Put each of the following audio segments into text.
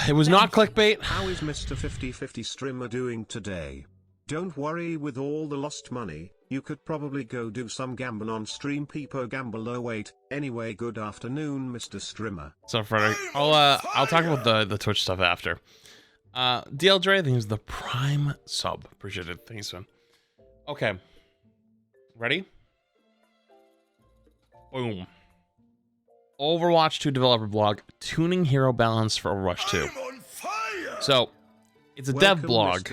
It was not clickbait. How is Mr. 50/50 streamer doing today? Don't worry, with all the lost money, you could probably go do some gambling on stream. People gamble. Oh wait, anyway, good afternoon, Mr. Streamer. So Frederick, I'll talk about the Twitch stuff after. DL Dre, I think is the prime sub. Appreciate it. Thanks, man. Okay. Ready? Boom. Overwatch 2 developer blog, tuning hero balance for Overwatch 2. So, it's a dev blog,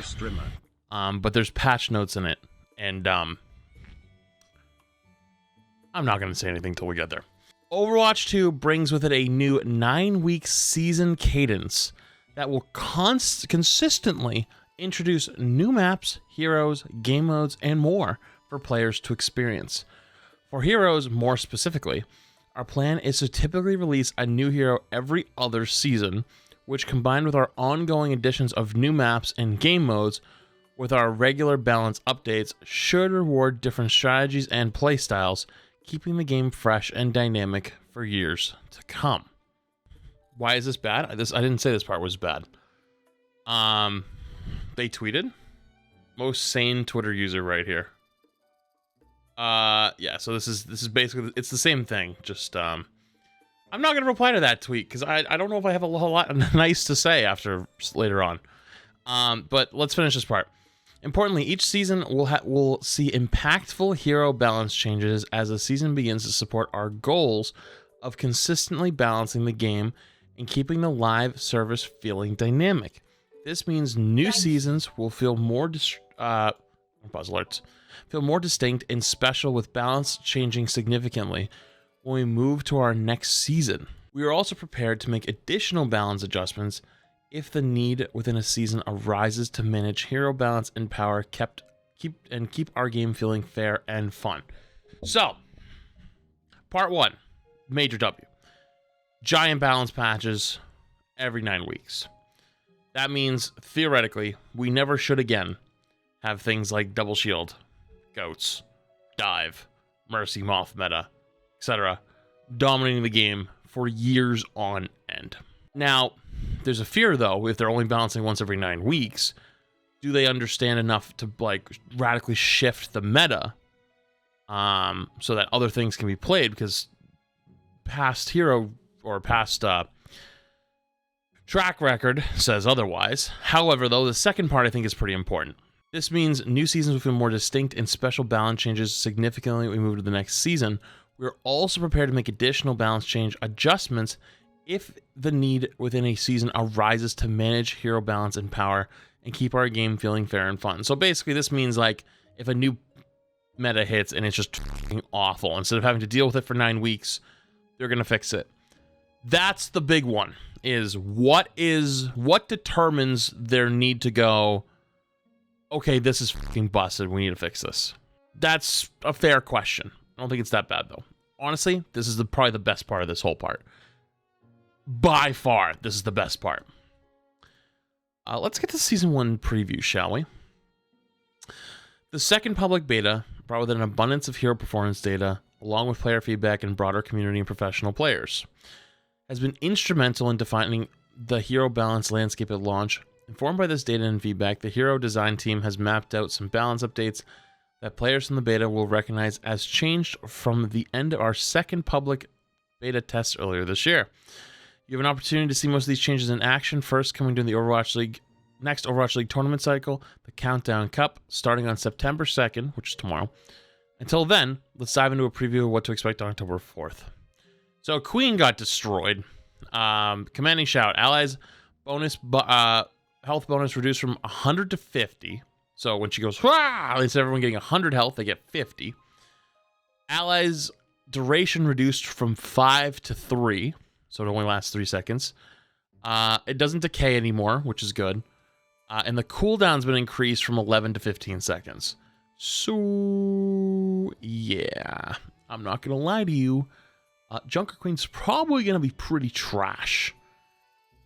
but there's patch notes in it, and I'm not going to say anything till we get there. Overwatch 2 brings with it a new 9-week season cadence that will consistently introduce new maps, heroes, game modes, and more for players to experience. For heroes, more specifically, our plan is to typically release a new hero every other season, which combined with our ongoing additions of new maps and game modes with our regular balance updates should reward different strategies and playstyles, keeping the game fresh and dynamic for years to come. Why is this bad? I didn't say this part was bad. They tweeted. Most sane Twitter user right here. Yeah, so this is basically, it's the same thing. Just, I'm not going to reply to that tweet because I don't know if I have a whole lot nice to say after later on. But let's finish this part. Importantly, each season will see impactful hero balance changes as the season begins to support our goals of consistently balancing the game and keeping the live service feeling dynamic. This means new seasons will feel more feel more distinct and special, with balance changing significantly when we move to our next season. We are also prepared to make additional balance adjustments if the need within a season arises to manage hero balance and power, keep our game feeling fair and fun. So, part 1, major W. Giant balance patches every 9 weeks. That means, theoretically, we never should again have things like double shield, goats, dive, mercy moth meta, etc. dominating the game for years on end. Now, there's a fear though, if they're only balancing once every 9 weeks, do they understand enough to like radically shift the meta so that other things can be played? Because past hero or past track record says otherwise. However, though, the second part I think is pretty important. This means new seasons will feel more distinct and special balance changes significantly when we move to the next season. We're also prepared to make additional balance change adjustments if the need within a season arises to manage hero balance and power and keep our game feeling fair and fun. So basically this means like if a new meta hits and it's just awful, instead of having to deal with it for 9 weeks, they're going to fix it. That's the big one, is what determines their need to go, okay, this is fucking busted, we need to fix this. That's a fair question. I don't think it's that bad though. Honestly, this is probably the best part of this whole part. By far, this is the best part. Let's get to Season 1 preview, shall we? The second public beta brought with it an abundance of hero performance data, along with player feedback and broader community and professional players. Has been instrumental in defining the hero balance landscape at launch. Informed by this data and feedback, the hero design team has mapped out some balance updates that players from the beta will recognize as changed from the end of our second public beta test earlier this year. You have an opportunity to see most of these changes in action, first coming during the next Overwatch League tournament cycle, the Countdown Cup, starting on September 2nd, which is tomorrow. Until then, let's dive into a preview of what to expect on October 4th. So Queen got destroyed. Commanding Shout. Allies bonus health bonus reduced from 100 to 50. So when she goes, Wah! Instead of everyone getting 100 health, they get 50. Allies duration reduced from 5 to 3. So it only lasts 3 seconds. It doesn't decay anymore, which is good. And the cooldown's been increased from 11 to 15 seconds. So, yeah. I'm not going to lie to you. Junker Queen's probably going to be pretty trash.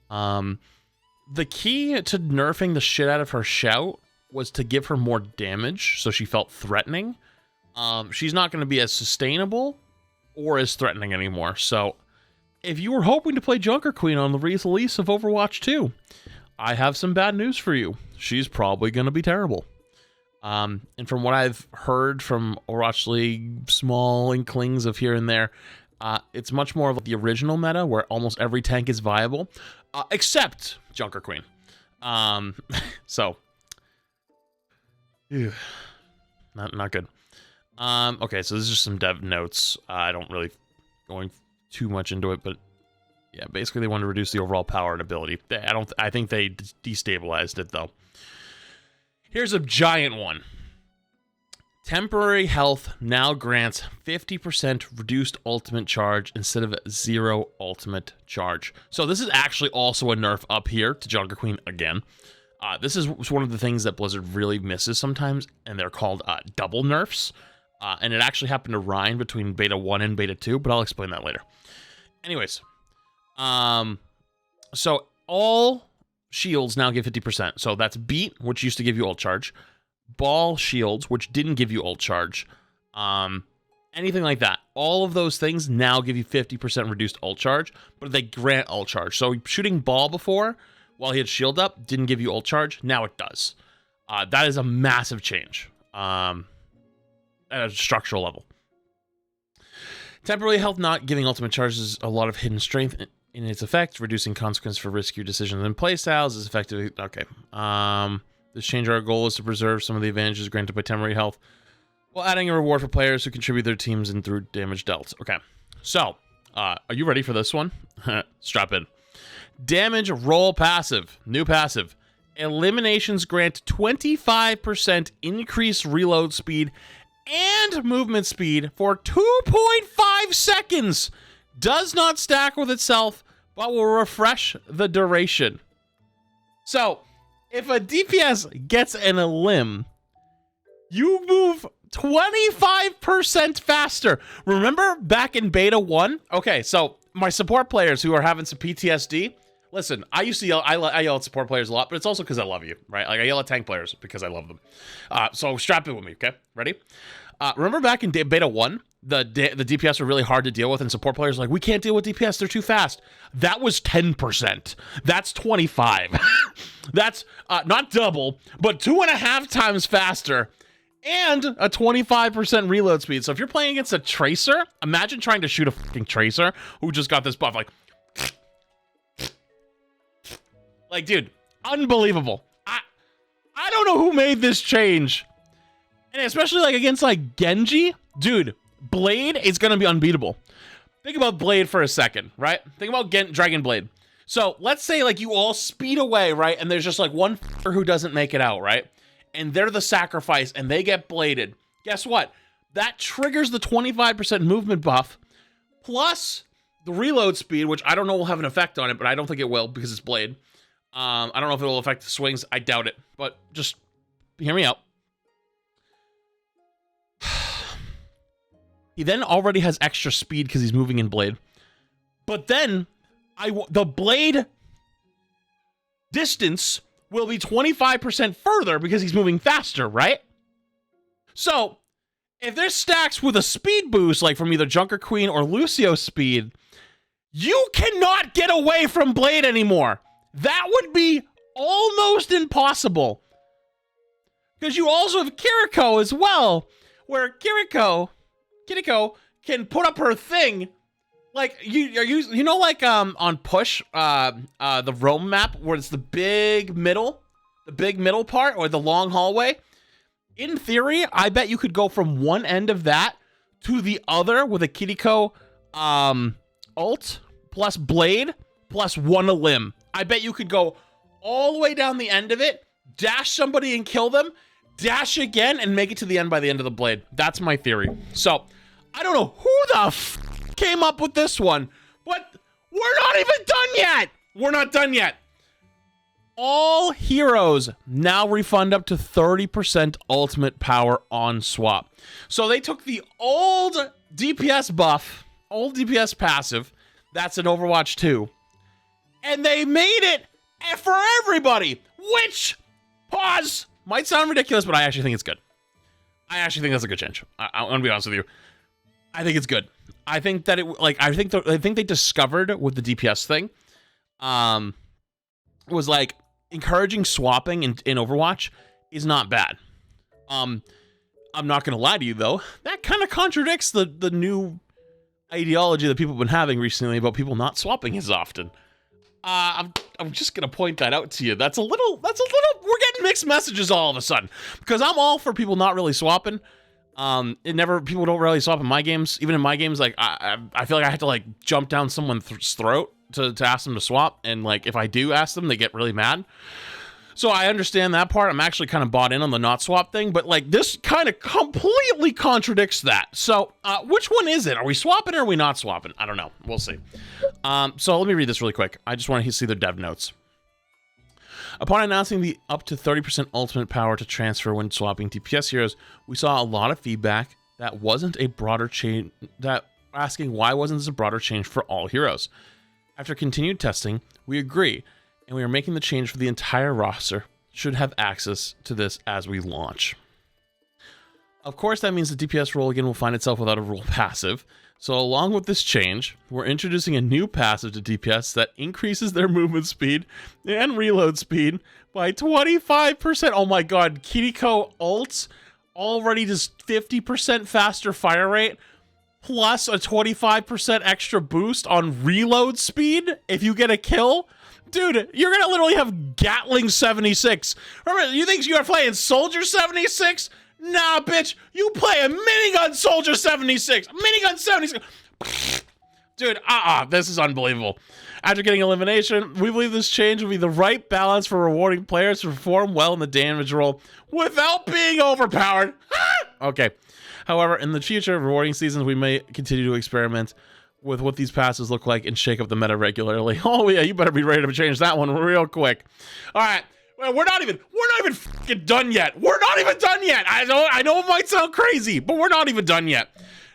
The key to nerfing the shit out of her shout was to give her more damage, so she felt threatening. She's not going to be as sustainable or as threatening anymore. So if you were hoping to play Junker Queen on the release of Overwatch 2, I have some bad news for you. She's probably going to be terrible. And from what I've heard from Overwatch League, small inklings of here and there, it's much more of the original meta where almost every tank is viable, except Junker Queen. So, ew, not good. Okay, so this is just some dev notes. I don't really going too much into it, but yeah, basically they want to reduce the overall power and ability. I think they destabilized it though. Here's a giant one. Temporary health now grants 50% reduced ultimate charge instead of 0 ultimate charge. So this is actually also a nerf up here to Junker Queen again. This is one of the things that Blizzard really misses sometimes, and they're called double nerfs. And it actually happened to Ryan between Beta 1 and Beta 2, but I'll explain that later. Anyways, so all shields now give 50%. So that's Beat, which used to give you ult charge. Ball shields, which didn't give you ult charge. Anything like that. All of those things now give you 50% reduced ult charge, but they grant ult charge. So shooting Ball before, while he had shield up, didn't give you ult charge. Now it does. That is a massive change. At a structural level. Temporary health not giving ultimate charges a lot of hidden strength in its effect, reducing consequence for riskier decisions and playstyles is effective. Okay. This change, our goal is to preserve some of the advantages granted by temporary health while adding a reward for players who contribute their teams and through damage dealt. Okay. So, are you ready for this one? Strap in. Damage roll passive. New passive. Eliminations grant 25% increased reload speed and movement speed for 2.5 seconds. Does not stack with itself, but will refresh the duration. So, if a DPS gets an elim, you move 25% faster. Remember back in Beta 1? Okay, so my support players who are having some PTSD, listen, I used to yell, I yell at support players a lot, but it's also because I love you, right? Like I yell at tank players because I love them. So strap in with me, okay? Ready? Remember back in Beta 1, the DPS were really hard to deal with, and support players were like, we can't deal with DPS, they're too fast. That was 10%. That's 25. That's not double, but 2.5 times faster, and a 25% reload speed. So if you're playing against a Tracer, imagine trying to shoot a fucking Tracer who just got this buff, like, dude, unbelievable. I don't know who made this change. And especially, like, against, like, Genji. Dude, Blade is going to be unbeatable. Think about Blade for a second, right? Think about Dragon Blade. So, let's say, like, you all speed away, right? And there's just, like, one who doesn't make it out, right? And they're the sacrifice, and they get bladed. Guess what? That triggers the 25% movement buff, plus the reload speed, which I don't know will have an effect on it, but I don't think it will because it's Blade. I don't know if it will affect the swings. I doubt it, but just hear me out. He then already has extra speed because he's moving in Blade. But then the Blade distance will be 25% further because he's moving faster, right? So, if there's stacks with a speed boost, like from either Junker Queen or Lucio's speed, you cannot get away from Blade anymore. That would be almost impossible. Because you also have Kiriko as well, where Kiriko can put up her thing. Like, you know, like on Push, the Rome map, where it's the big middle part, or the long hallway. In theory, I bet you could go from one end of that to the other with a Kiriko ult, plus Blade, plus one elim. I bet you could go all the way down the end of it, dash somebody and kill them, dash again, and make it to the end by the end of the Blade. That's my theory. So, I don't know who the came up with this one, but we're not even done yet. We're not done yet. All heroes now refund up to 30% ultimate power on swap. So they took the old DPS buff, old DPS passive, that's in Overwatch 2, and they made it for everybody, which, pause, might sound ridiculous, but I actually think it's good. I actually think that's a good change. I'm going to be honest with you. I think it's good. I think that I think they discovered with the DPS thing, was like encouraging swapping in Overwatch is not bad. I'm not gonna lie to you though, that kind of contradicts the new ideology that people have been having recently about people not swapping as often. I'm just gonna point that out to you. That's a little. We're getting mixed messages all of a sudden, because I'm all for people not really swapping. People don't really swap in my games. Even in my games, like I feel like I have to like jump down someone's throat to ask them to swap, and like if I do ask them, they get really mad. So I understand that part. I'm actually kind of bought in on the not swap thing, but like this kind of completely contradicts that. So which one is it? Are we swapping or are we not swapping? I don't know. We'll see. So let me read this really quick. I just want to see their dev notes. Upon announcing the up to 30% ultimate power to transfer when swapping DPS heroes, we saw a lot of feedback that wasn't a broader change, that asking why wasn't this a broader change for all heroes. After continued testing, we agree, and we are making the change for the entire roster, should have access to this as we launch. Of course, that means the DPS role again will find itself without a role passive. So along with this change, we're introducing a new passive to DPS that increases their movement speed and reload speed by 25%. Oh my god, Kiriko ults already just 50% faster fire rate plus a 25% extra boost on reload speed if you get a kill. Dude, you're gonna literally have Gatling 76. Remember, you think you're playing Soldier 76? Nah, bitch, you play a minigun Soldier 76. Minigun 76. Dude, this is unbelievable. After getting elimination, we believe this change will be the right balance for rewarding players to perform well in the damage role without being overpowered. Okay. However, in the future rewarding seasons, we may continue to experiment with what these passes look like and shake up the meta regularly. Oh yeah, you better be ready to change that one real quick. All right. Well, we're not even fucking done yet. We're not even done yet. I know it might sound crazy, but we're not even done yet.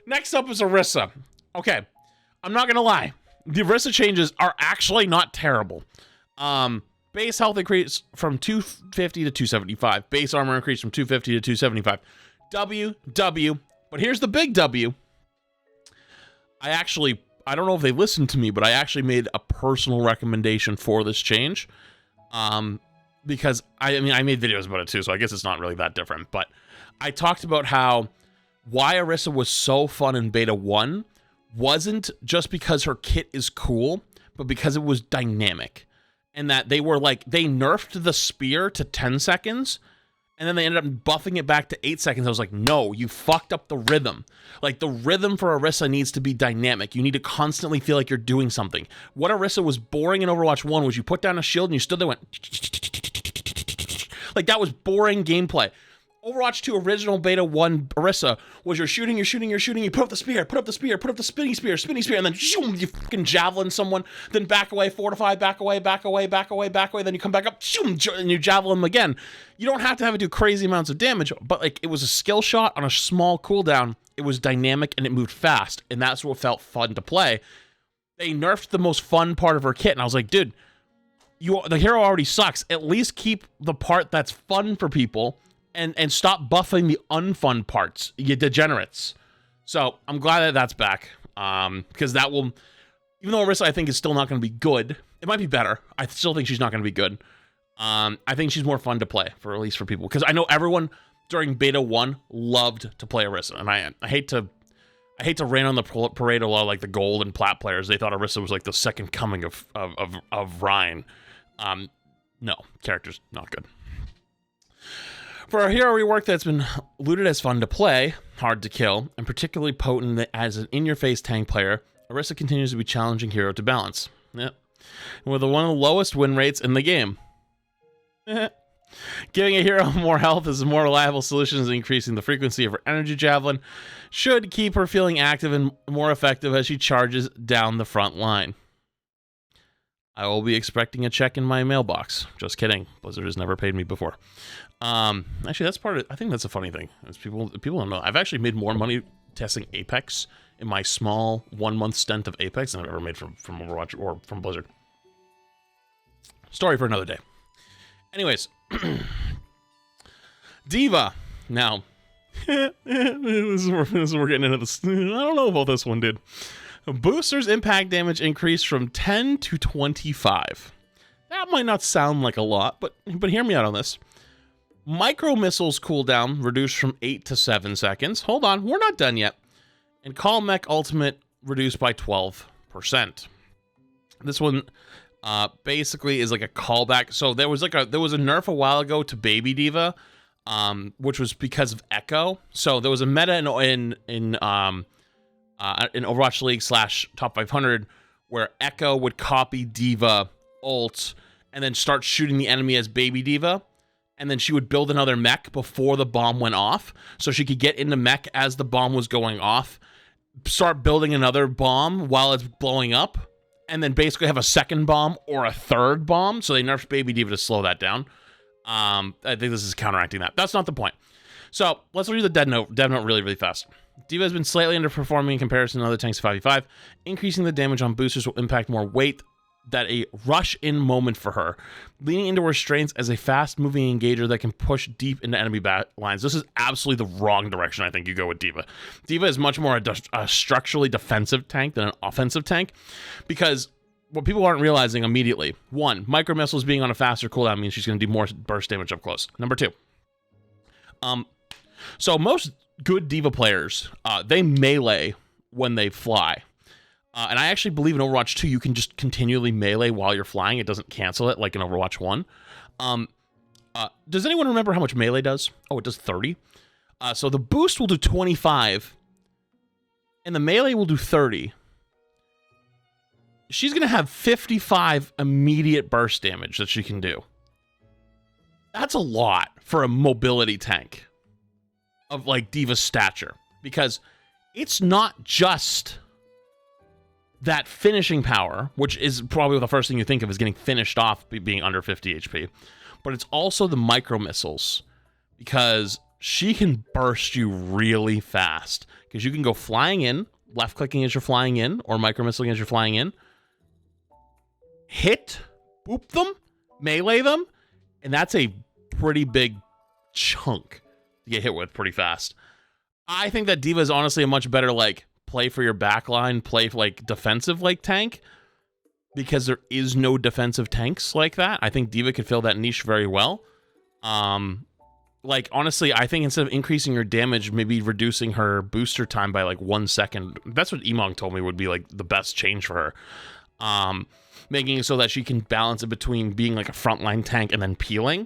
Next up is Orisa. Okay, I'm not gonna lie. The Orisa changes are actually not terrible. Base health increase from 250 to 275. Base armor increase from 250 to 275. W. But here's the big W. I don't know if they listened to me, but I actually made a personal recommendation for this change. Because I made videos about it too, so I guess it's not really that different. But I talked about why Orisa was so fun in Beta 1 wasn't just because her kit is cool, but because it was dynamic. And that they nerfed the spear to 10 seconds, and then they ended up buffing it back to 8 seconds. I was like, no, you fucked up the rhythm. Like, the rhythm for Orisa needs to be dynamic. You need to constantly feel like you're doing something. What Orisa was boring in Overwatch 1 was you put down a shield and you stood there and went... Like, that was boring gameplay. Overwatch 2 original Beta 1 Orisa was you're shooting, you put up the spear, put up the spinning spear, and then shoom, you fucking javelin someone, then back away, fortify, back away, then you come back up, shoom, and you javelin them again. You don't have to have it do crazy amounts of damage, but like it was a skill shot on a small cooldown. It was dynamic and it moved fast, and that's what felt fun to play. They nerfed the most fun part of her kit, and I was like, dude, the hero already sucks. At least keep the part that's fun for people. And stop buffing the unfun parts, you degenerates. So I'm glad that that's back, because that will, even though Orisa I think is still not going to be good, it might be better. I still think she's not going to be good. I think she's more fun to play, at least for people, because I know everyone during Beta 1 loved to play Orisa, and I hate to rain on the parade a lot of like the gold and plat players. They thought Orisa was like the second coming of Ryan. No, character's not good. For a hero rework that's been looted as fun to play, hard to kill, and particularly potent as an in-your-face tank player, Orisa continues to be a challenging hero to balance. Yep. With one of the lowest win rates in the game. Giving a hero more health is a more reliable solution as increasing the frequency of her energy javelin should keep her feeling active and more effective as she charges down the front line. I will be expecting a check in my mailbox. Just kidding. Blizzard has never paid me before. Actually, that's part of it. I think that's a funny thing. Is people don't know. I've actually made more money testing Apex in my small 1 month stint of Apex than I've ever made from Overwatch or from Blizzard. Story for another day. Anyways, Diva. Now, We're getting into this. I don't know about this one, dude. Booster's impact damage increased from 10 to 25. That might not sound like a lot, but hear me out on this. Micro missiles cooldown reduced from 8 to 7 seconds. Hold on, we're not done yet. And Call Mech Ultimate reduced by 12%. This one basically is like a callback. So there was a nerf a while ago to Baby Diva, which was because of Echo. So there was a meta in Overwatch League / Top 500 where Echo would copy Diva ult and then start shooting the enemy as Baby Diva. And then she would build another mech before the bomb went off. So she could get into mech as the bomb was going off, start building another bomb while it's blowing up, and then basically have a second bomb or a third bomb. So they nerfed Baby Diva to slow that down. I think this is counteracting that. That's not the point. So let's read the dev note really, really fast. Diva has been slightly underperforming in comparison to other tanks 5v5. Increasing the damage on boosters will impact more weight that a rush-in moment for her, leaning into her strengths as a fast-moving engager that can push deep into enemy lines. This is absolutely the wrong direction I think you go with Diva. Diva is much more a structurally defensive tank than an offensive tank, because what people aren't realizing immediately, one, micro missiles being on a faster cooldown means she's going to do more burst damage up close. Number two, so most good Diva players, they melee when they fly. And I actually believe in Overwatch 2, you can just continually melee while you're flying. It doesn't cancel it like in Overwatch 1. Does anyone remember how much melee does? Oh, it does 30. So the boost will do 25, and the melee will do 30. She's going to have 55 immediate burst damage that she can do. That's a lot for a mobility tank of like Diva's stature, because it's not just that finishing power, which is probably the first thing you think of is getting finished off being under 50 HP. But it's also the micro missiles, because she can burst you really fast. Because you can go flying in, left clicking as you're flying in, or micro missiling as you're flying in, hit, boop them, melee them, and that's a pretty big chunk to get hit with pretty fast. I think that Diva is honestly a much better like play for your backline, play for like defensive like tank, because there is no defensive tanks like that. I think Diva could fill that niche very well. Like honestly, I think instead of increasing her damage, maybe reducing her booster time by like 1 second. That's what Emong told me would be like the best change for her. Making it so that she can balance it between being like a frontline tank and then peeling,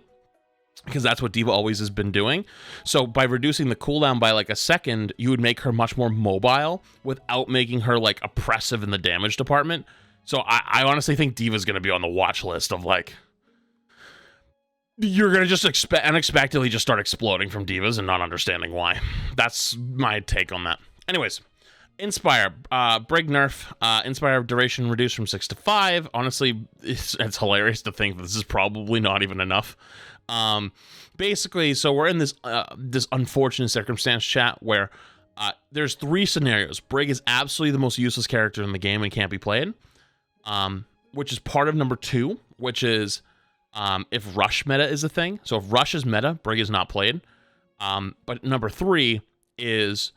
because that's what Diva always has been doing. So by reducing the cooldown by like a second, you would make her much more mobile without making her like oppressive in the damage department. So I honestly think Diva's going to be on the watch list of like, you're going to just unexpectedly just start exploding from Divas and not understanding why. That's my take on that. Anyways, Inspire, Brig nerf, Inspire duration reduced from 6 to 5. Honestly, it's hilarious to think that this is probably not even enough. Basically, so we're in this unfortunate circumstance, chat, where there's 3 scenarios. Brig is absolutely the most useless character in the game and can't be played, which is part of number 2, which is if rush meta is a thing. So if rush is meta, Brig is not played. But number 3 is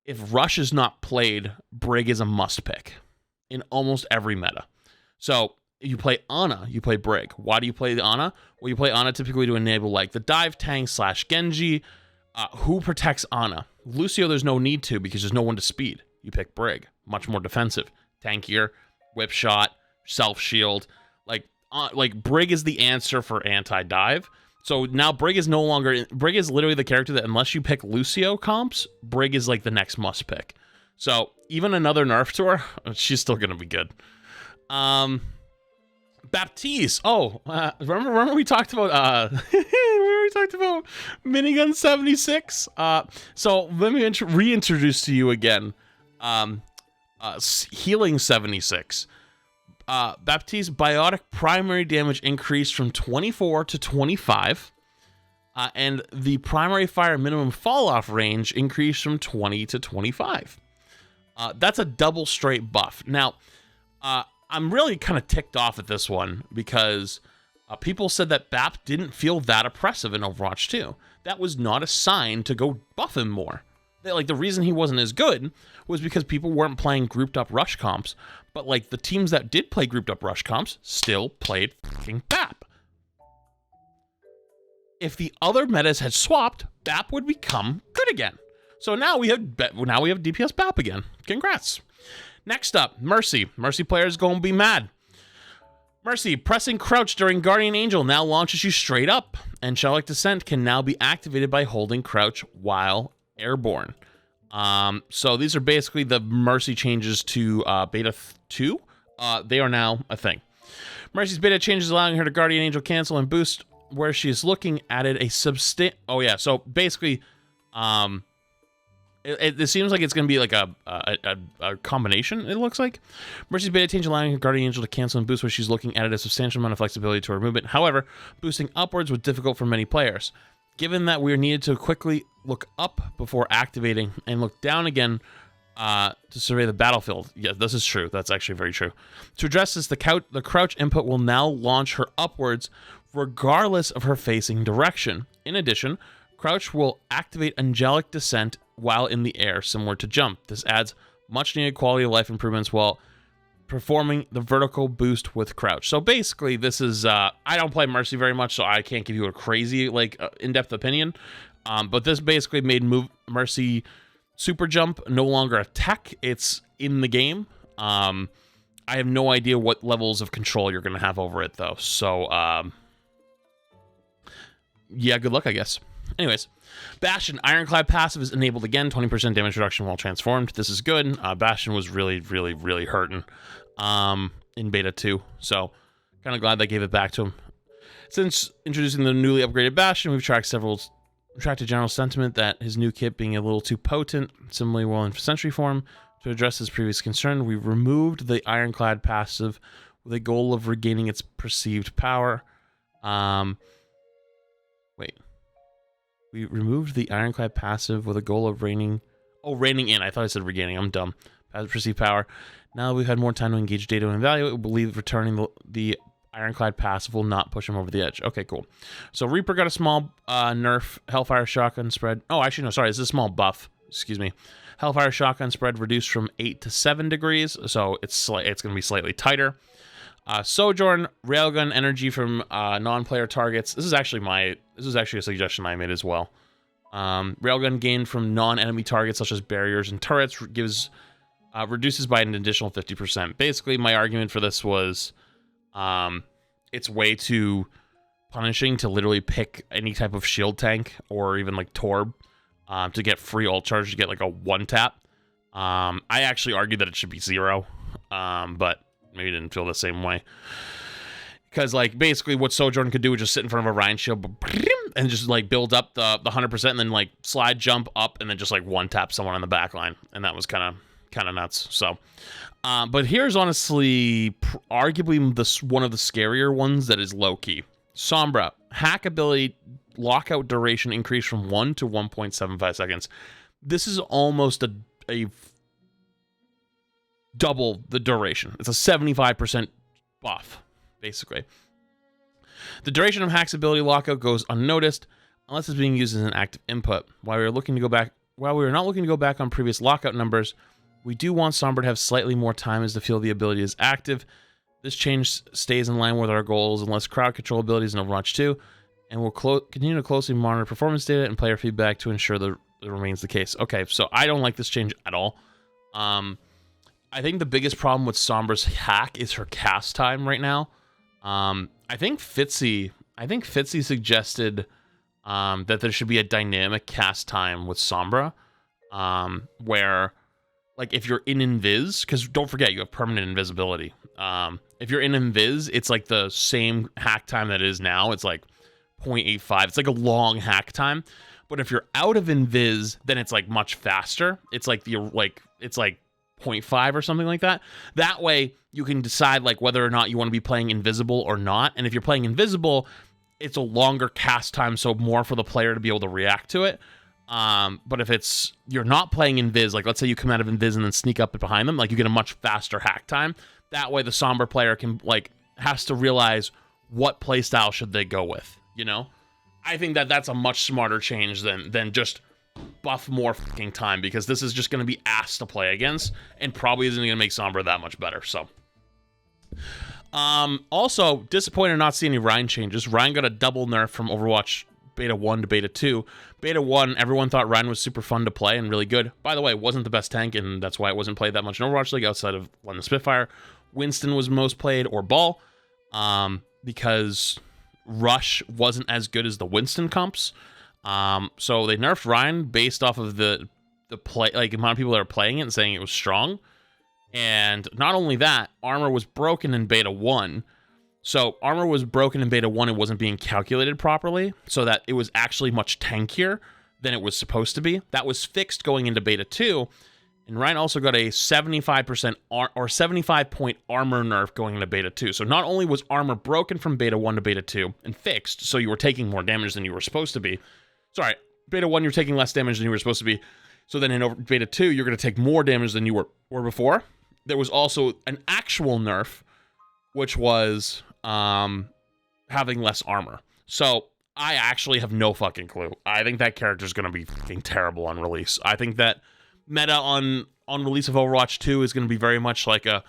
if rush is not played, Brig is a must pick in almost every meta. So you play Ana, you play Brig. Why do you play the Ana? Well, you play Ana typically to enable like the dive tank / Genji. Who protects Ana? Lucio, there's no need to, because there's no one to speed. You pick Brig, much more defensive, tankier, whip shot, self shield. Like Brig is the answer for anti-dive. So now Brig is literally the character that unless you pick Lucio comps, Brig is like the next must pick. So even another nerf to her, she's still gonna be good. Baptiste. Oh, remember we talked about Minigun 76. So let me reintroduce to you again. Healing 76. Baptiste biotic primary damage increased from 24 to 25. And the primary fire minimum fall off range increased from 20 to 25. That's a double straight buff. Now, I'm really kind of ticked off at this one because People said that BAP didn't feel that oppressive in Overwatch 2. That was not a sign to go buff him more. Like, the reason he wasn't as good was because people weren't playing grouped up rush comps, but like the teams that did play grouped up rush comps still played fucking BAP. If the other metas had swapped, BAP would become good again. So now we have DPS BAP again. Congrats. Next up, Mercy. Mercy players gonna be mad. Mercy, pressing crouch during Guardian Angel now launches you straight up. Angelic Descent can now be activated by holding crouch while airborne. So these are basically the Mercy changes to Beta 2. They are now a thing. Mercy's beta changes allowing her to Guardian Angel cancel and boost where she is looking added a so basically, it seems like it's going to be like a combination, it looks like. Mercy's beta change allowing her Guardian Angel to cancel and boost where she's looking added a substantial amount of flexibility to her movement. However, boosting upwards was difficult for many players. Given that we are needed to quickly look up before activating and look down again to survey the battlefield. Yeah, this is true. That's actually very true. To address this, the crouch input will now launch her upwards regardless of her facing direction. In addition, crouch will activate Angelic Descent while in the air, similar to jump. This adds much needed quality of life improvements while performing the vertical boost with crouch. So basically, this is I don't play Mercy very much, so I can't give you a crazy in-depth opinion. But this basically made Mercy super jump no longer a tech; it's in the game. I have no idea what levels of control you're going to have over it though. So yeah, good luck, I guess. Anyways, Bastion, Ironclad passive is enabled again, 20% damage reduction while transformed. This is good. Bastion was really hurting in Beta 2, so kind of glad they gave it back to him. Since introducing the newly upgraded Bastion, we've tracked a general sentiment that his new kit being a little too potent, similarly well in Sentry form. To address this previous concern, we removed the Ironclad passive with a goal of regaining its perceived power. We removed the Ironclad passive with a goal of reining in. I thought I said regaining. I'm dumb. Perceived power. Now that we've had more time to engage data and evaluate, we believe returning the Ironclad passive will not push him over the edge. Okay, cool. So Reaper got a small nerf. Hellfire Shotgun spread. Oh, actually, no, sorry. It's a small buff. Excuse me. Hellfire Shotgun spread reduced from 8 to 7 degrees, so it's going to be slightly tighter. Sojourn railgun energy from non-player targets. This is actually a suggestion I made as well. Railgun gain from non-enemy targets such as barriers and turrets reduces by an additional 50%. Basically, my argument for this was it's way too punishing to literally pick any type of shield tank or even like Torb to get free ult charge to get like a one tap. I actually argued that it should be 0, but maybe didn't feel the same way. Because, like, basically what Sojourn could do was just sit in front of a Ryan shield and just, like, build up the 100% and then, like, slide jump up and then just, like, one-tap someone on the back line. And that was kind of nuts. So, but here's honestly arguably one of the scarier ones that is low-key. Sombra. Hack ability lockout duration increased from 1 to 1.75 seconds. This is almost a double the duration. It's a 75% buff, basically. The duration of Hack's ability lockout goes unnoticed unless it's being used as an active input. While we are not looking to go back on previous lockout numbers, we do want Sombra to have slightly more time as to feel the ability is active. This change stays in line with our goals and less crowd control abilities in Overwatch 2, and we'll continue to closely monitor performance data and player feedback to ensure that it remains the case. Okay, so I don't like this change at all. I think the biggest problem with Sombra's hack is her cast time right now. I think Fitzy suggested that there should be a dynamic cast time with Sombra, where, like, if you're in invis, because don't forget you have permanent invisibility. If you're in invis, it's like the same hack time that it is now. It's like 0.85. It's like a long hack time. But if you're out of invis, then it's like much faster. It's like 0.5 or something like that. That way you can decide like whether or not you want to be playing invisible or not. And if you're playing invisible, it's a longer cast time, so more for the player to be able to react to it. But if you're not playing invis, like let's say you come out of invis and then sneak up behind them, like you get a much faster hack time. That way the Sombra player has to realize what playstyle should they go with, you know? I think that that's a much smarter change than just buff more fucking time, because this is just going to be ass to play against and probably isn't going to make Sombra that much better. So, also disappointed not seeing any Rein changes. Rein got a double nerf from Overwatch Beta 1 to Beta 2. Beta 1, everyone thought Rein was super fun to play and really good. By the way, it wasn't the best tank, and that's why it wasn't played that much in Overwatch League outside of when the Spitfire. Winston was most played, or Ball, because Rush wasn't as good as the Winston comps. So they nerfed Rein based off of the play, like, amount of people that are playing it and saying it was strong. And not only that, armor was broken in Beta 1. So armor was broken in Beta 1, it wasn't being calculated properly, so that it was actually much tankier than it was supposed to be. That was fixed going into Beta 2, and Rein also got a 75% or 75 point armor nerf going into Beta 2. So not only was armor broken from Beta 1 to Beta 2 and fixed, so you were taking more damage than you were supposed to be. Sorry, Beta 1 you're taking less damage than you were supposed to be. So then in Beta 2 you're going to take more damage than you were before. There was also an actual nerf, which was having less armor. So I actually have no fucking clue. I think that character's going to be fucking terrible on release. I think that meta on release of Overwatch 2 is going to be very much like a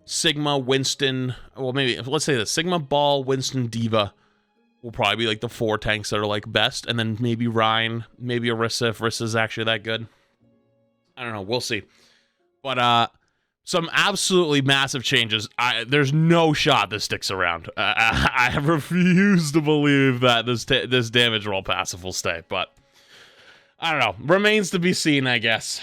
Sigma, Winston, well, maybe, let's say the Sigma, Ball, Winston, Diva will probably be like the 4 tanks that are like best, and then maybe Rein, maybe Orisa if Orisa's actually that good. I don't know, we'll see. But some absolutely massive changes. There's no shot this sticks around. I refuse to believe that this damage roll passive will stay, but I don't know. Remains to be seen, I guess.